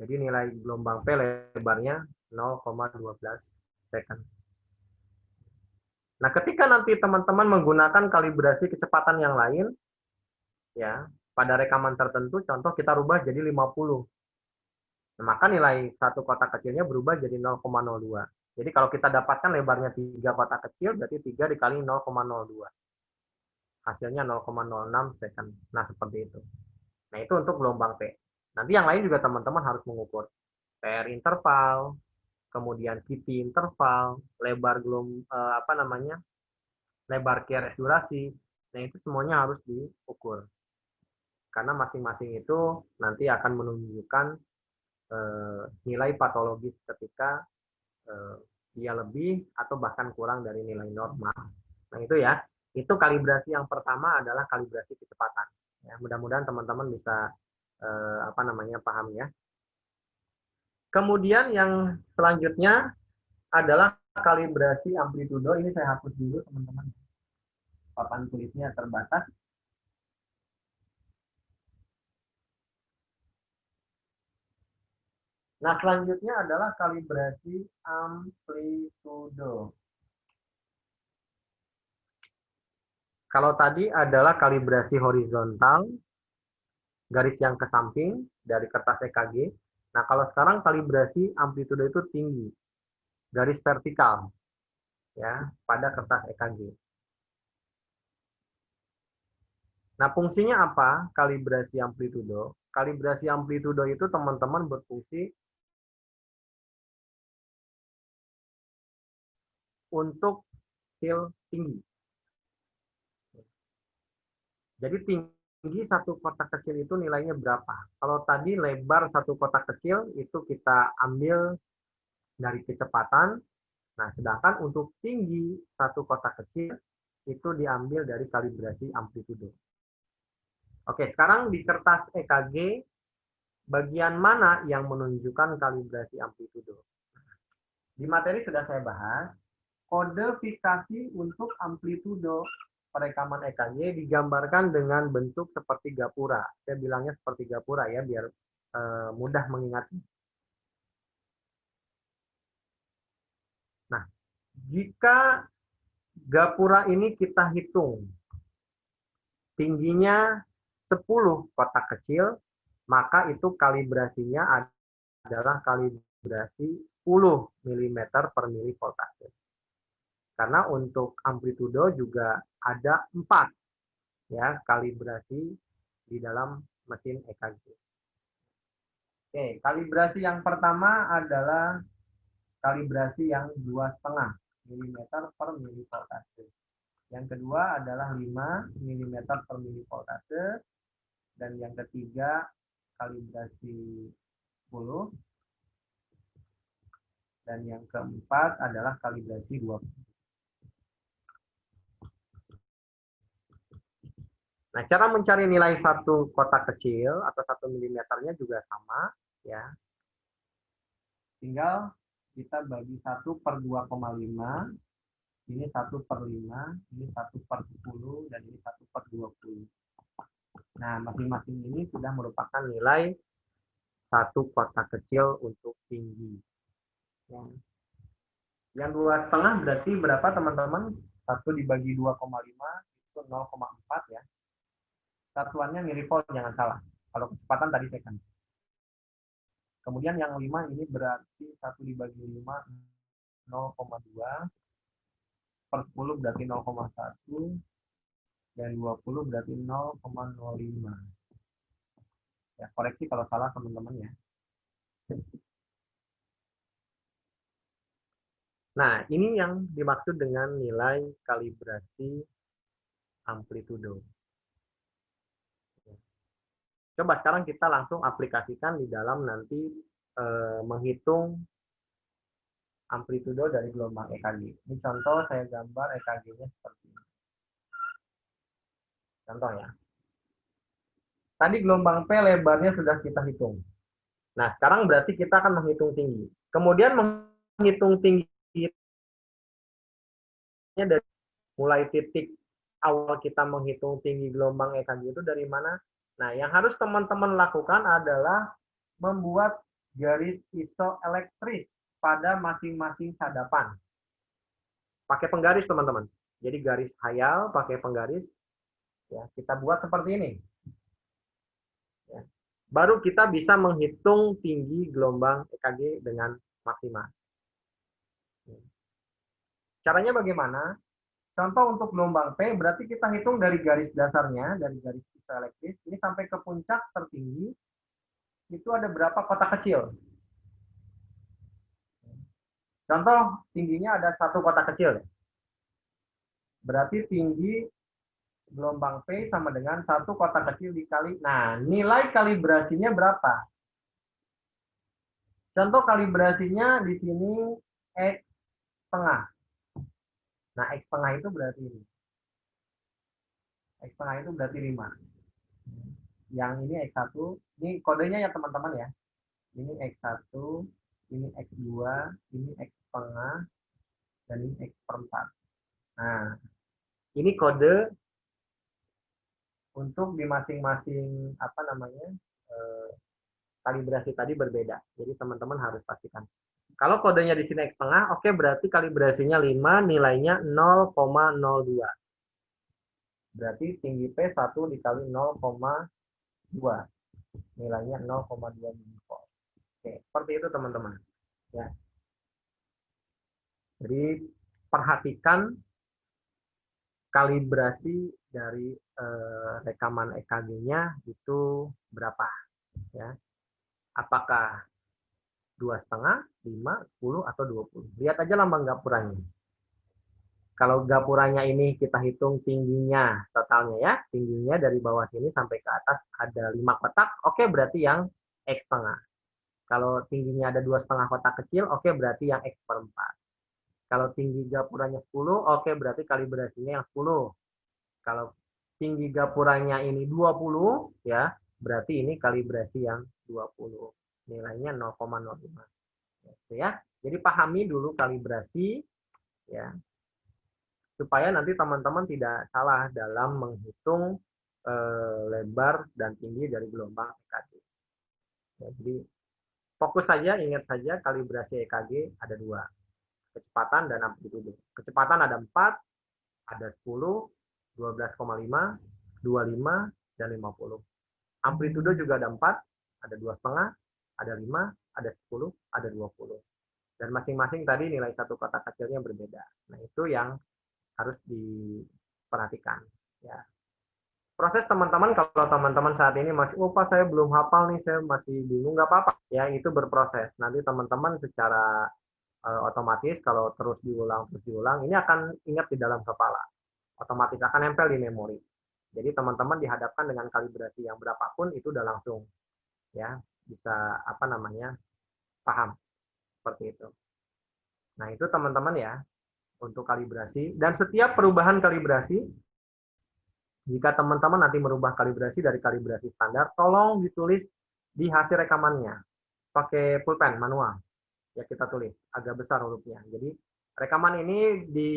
jadi nilai gelombang P lebarnya 0,12 second. Nah, ketika nanti teman-teman menggunakan kalibrasi kecepatan yang lain, ya, pada rekaman tertentu, contoh kita rubah jadi 50. Nah, maka nilai satu kotak kecilnya berubah jadi 0,02. Jadi kalau kita dapatkan lebarnya 3 kotak kecil, berarti 3 dikali 0,02. Hasilnya 0,06 second. Nah, seperti itu. Nah, itu untuk gelombang P. Nanti yang lain juga teman-teman harus mengukur. PR interval, kemudian QT interval, lebar lebar QRS durasi. Nah, itu semuanya harus diukur. Karena masing-masing itu nanti akan menunjukkan nilai patologis ketika dia lebih atau bahkan kurang dari nilai normal. Nah, itu ya. Itu kalibrasi yang pertama adalah kalibrasi kecepatan. Ya, mudah-mudahan teman-teman bisa paham ya. Kemudian yang selanjutnya adalah kalibrasi amplitudo. Ini saya hapus dulu, teman-teman. Papan tulisnya terbatas. Nah, selanjutnya adalah kalibrasi amplitudo. Kalau tadi adalah kalibrasi horizontal, garis yang ke samping dari kertas EKG. Nah, kalau sekarang kalibrasi amplitudo itu tinggi, garis vertikal, ya, pada kertas EKG. Nah, fungsinya apa kalibrasi amplitudo? Kalibrasi amplitudo itu teman-teman berfungsi untuk hasil tinggi. Jadi tinggi satu kotak kecil itu nilainya berapa? Kalau tadi lebar satu kotak kecil itu kita ambil dari kecepatan. Nah, sedangkan untuk tinggi satu kotak kecil itu diambil dari kalibrasi amplitudo. Oke, sekarang di kertas EKG bagian mana yang menunjukkan kalibrasi amplitudo? Di materi sudah saya bahas, kodifikasi untuk amplitudo perekaman EKG digambarkan dengan bentuk seperti gapura. Saya bilangnya seperti gapura ya, biar mudah mengingatnya. Nah, jika gapura ini kita hitung tingginya 10 kotak kecil, maka itu kalibrasinya adalah kalibrasi kalibrasi 10 mm per milivoltase. Karena untuk amplitudo juga ada 4 ya kalibrasi di dalam mesin EKG. Oke, kalibrasi yang pertama adalah kalibrasi yang 2,5 mm per milivoltase. Yang kedua adalah 5 mm per milivoltase. Dan yang ketiga kalibrasi 10. Dan yang keempat adalah kalibrasi 20. Nah, cara mencari nilai satu kotak kecil atau 1 milimeternya juga sama, ya. Tinggal kita bagi 1 per 2,5, ini 1 per 5, ini 1 per 10, dan ini 1 per 20. Nah, masing-masing ini sudah merupakan nilai satu kotak kecil untuk tinggi. Ya. Yang 2,5 berarti berapa teman-teman? 1 dibagi 2,5 itu 0,4 ya. Satuannya milivol, jangan salah. Kalau kecepatan tadi second. Kemudian yang 5 ini berarti 1 dibagi 5, 0,2. Per 10 berarti 0,1. Dan 20 berarti 0,05. Ya, koreksi kalau salah teman-teman ya. Nah, ini yang dimaksud dengan nilai kalibrasi amplitudo. Coba sekarang kita langsung aplikasikan di dalam nanti menghitung amplitudo dari gelombang EKG. Ini contoh saya gambar EKG-nya seperti ini. Contoh ya. Tadi gelombang P lebarnya sudah kita hitung. Nah, sekarang berarti kita akan menghitung tinggi. Kemudian menghitung tingginya dari mulai titik awal kita menghitung tinggi gelombang EKG itu dari mana? Nah, yang harus teman-teman lakukan adalah membuat garis isoelektris pada masing-masing sadapan. Pakai penggaris, teman-teman. Jadi garis hayal pakai penggaris. Ya, kita buat seperti ini. Ya. Baru kita bisa menghitung tinggi gelombang EKG dengan maksimal. Caranya bagaimana? Contoh untuk gelombang P, berarti kita hitung dari garis dasarnya, dari garis isoelektris, ini sampai ke puncak tertinggi, itu ada berapa kotak kecil. Contoh, tingginya ada 1 kotak kecil. Berarti tinggi gelombang P sama dengan 1 kotak kecil dikali. Nah, nilai kalibrasinya berapa? Contoh kalibrasinya di sini X setengah. Nah, X setengah itu berarti ini. X setengah itu berarti 5. Yang ini X1, ini kodenya ya teman-teman ya. Ini X1, ini X2, ini X setengah, dan ini X per 4. Nah, ini kode untuk di masing-masing kalibrasi tadi berbeda. Jadi teman-teman harus pastikan. Kalau kodenya di sini X setengah, oke berarti kalibrasinya 5, nilainya 0,02. Berarti tinggi P 1 dikali 0,2. Nilainya 0,2 milivolt. Oke, seperti itu teman-teman. Ya. Jadi perhatikan kalibrasi dari rekaman EKG-nya itu berapa, ya? Apakah 2,5, 5, 10, atau 20? Lihat aja lambang gapuranya. Kalau gapuranya ini kita hitung tingginya totalnya ya, tingginya dari bawah sini sampai ke atas ada 5 kotak, oke berarti yang X setengah. Kalau tingginya ada 2,5 kotak kecil, oke berarti yang X per 4. Kalau tinggi gapuranya 10, oke berarti kalibrasinya yang 10. Kalau tinggi gapuranya ini 20, ya berarti ini kalibrasi yang 20. Nilainya 0,05. Ya. Jadi pahami dulu kalibrasi, ya, supaya nanti teman-teman tidak salah dalam menghitung lebar dan tinggi dari gelombang EKG. Ya, jadi fokus saja, ingat saja kalibrasi EKG ada 2. Kecepatan dan amplitudo. Kecepatan ada 4, ada 10, 12,5, 25, dan 50. Amplitudo juga ada 4, ada 2,5, ada 5, ada 10, ada 20. Dan masing-masing tadi nilai satu kotak kecilnya berbeda. Nah, itu yang harus diperhatikan. Ya. Proses teman-teman, kalau teman-teman saat ini masih, oh Pak saya belum hafal nih, saya masih bingung, nggak apa-apa. Ya, itu berproses. Nanti teman-teman secara otomatis kalau terus diulang, ini akan ingat di dalam kepala. Otomatis akan nempel di memori. Jadi teman-teman dihadapkan dengan kalibrasi yang berapapun itu udah langsung ya bisa paham seperti itu. Nah, itu teman-teman ya untuk kalibrasi, dan setiap perubahan kalibrasi, jika teman-teman nanti merubah kalibrasi dari kalibrasi standar, tolong ditulis di hasil rekamannya pakai pulpen manual. Ya, kita tulis agak besar hurufnya. Jadi rekaman ini di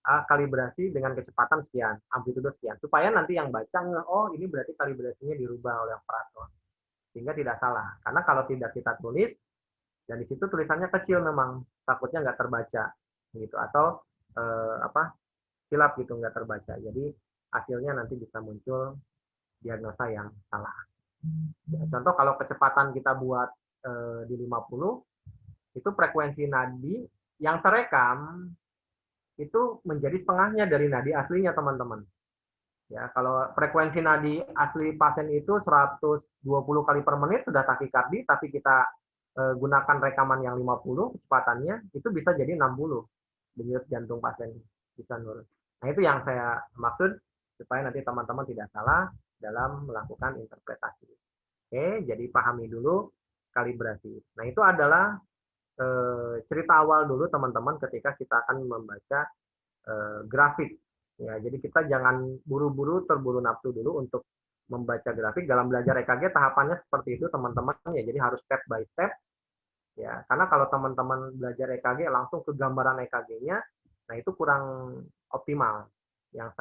kalibrasi dengan kecepatan sekian, amplitudo sekian, supaya nanti yang baca oh ini berarti kalibrasinya dirubah oleh operator, sehingga tidak salah. Karena kalau tidak kita tulis dan di situ tulisannya kecil memang takutnya nggak terbaca gitu, atau silap gitu nggak terbaca. Jadi hasilnya nanti bisa muncul diagnosa yang salah. Ya, contoh kalau kecepatan kita buat di 50, itu frekuensi nadi yang terekam itu menjadi setengahnya dari nadi aslinya, teman-teman. Ya, kalau frekuensi nadi asli pasien itu 120 kali per menit sudah takikardi, tapi kita gunakan rekaman yang 50, kecepatannya itu bisa jadi 60 denyut jantung pasien bisa nurun. Nah, itu yang saya maksud supaya nanti teman-teman tidak salah dalam melakukan interpretasi. Oke, jadi pahami dulu kalibrasi. Nah, itu adalah cerita awal dulu teman-teman ketika kita akan membaca grafik. Ya, jadi kita jangan buru-buru terburu nafsu dulu untuk membaca grafik. Dalam belajar EKG tahapannya seperti itu teman-teman ya. Jadi harus step by step. Ya, karena kalau teman-teman belajar EKG langsung ke gambaran EKG-nya, nah itu kurang optimal. Yang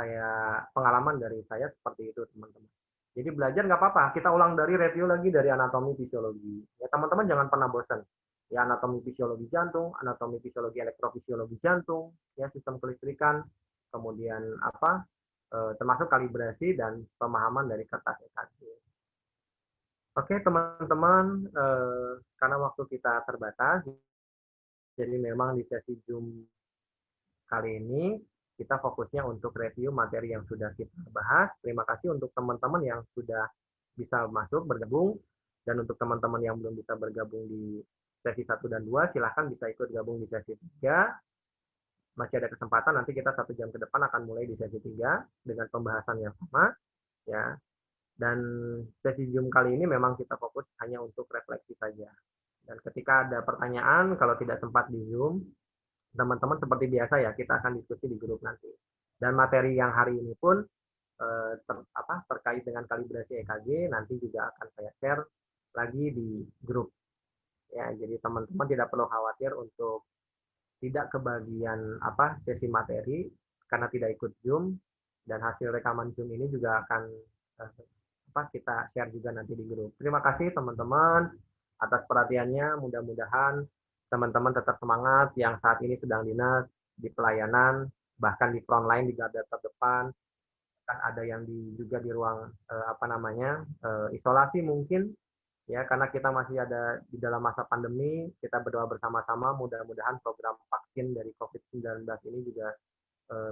pengalaman dari saya seperti itu teman-teman. Jadi belajar nggak apa-apa, kita ulang dari review lagi dari anatomi fisiologi. Ya teman-teman jangan pernah bosan. Ya anatomi fisiologi jantung, anatomi fisiologi elektrofisiologi jantung, ya sistem kelistrikan, kemudian termasuk kalibrasi dan pemahaman dari kertas EKG. Oke teman-teman, karena waktu kita terbatas, jadi memang di sesi Zoom kali ini kita fokusnya untuk review materi yang sudah kita bahas. Terima kasih untuk teman-teman yang sudah bisa masuk, bergabung. Dan untuk teman-teman yang belum bisa bergabung di sesi 1 dan 2, silahkan bisa ikut gabung di sesi 3. Masih ada kesempatan, nanti kita 1 jam ke depan akan mulai di sesi 3 dengan pembahasan yang sama. Ya. Dan sesi Zoom kali ini memang kita fokus hanya untuk refleksi saja. Dan ketika ada pertanyaan, kalau tidak sempat di Zoom, teman-teman seperti biasa ya, kita akan diskusi di grup nanti. Dan materi yang hari ini pun terkait dengan kalibrasi EKG, nanti juga akan saya share lagi di grup. Ya, jadi teman-teman tidak perlu khawatir untuk tidak kebagian sesi materi karena tidak ikut Zoom, dan hasil rekaman Zoom ini juga akan kita share juga nanti di grup. Terima kasih teman-teman atas perhatiannya. Mudah-mudahan teman-teman tetap semangat yang saat ini sedang dinas di pelayanan, bahkan di front line, di garda terdepan. Kan ada yang juga di ruang isolasi mungkin ya, karena kita masih ada di dalam masa pandemi. Kita berdoa bersama-sama mudah-mudahan program vaksin dari COVID-19 ini juga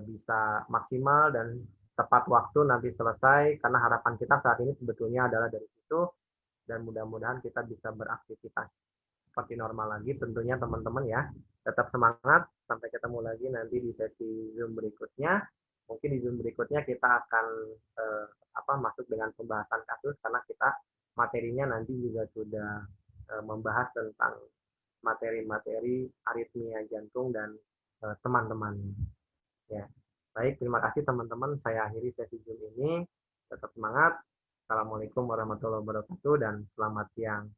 bisa maksimal dan tepat waktu nanti selesai, karena harapan kita saat ini sebetulnya adalah dari situ, dan mudah-mudahan kita bisa beraktivitas seperti normal lagi tentunya teman-teman ya. Tetap semangat, sampai ketemu lagi nanti di sesi Zoom berikutnya. Mungkin di Zoom berikutnya kita akan masuk dengan pembahasan kasus, karena kita materinya nanti juga sudah membahas tentang materi-materi aritmia jantung dan teman-temannya. Ya. Baik, terima kasih teman-teman. Saya akhiri sesi Zoom ini. Tetap semangat. Assalamualaikum warahmatullahi wabarakatuh dan selamat siang.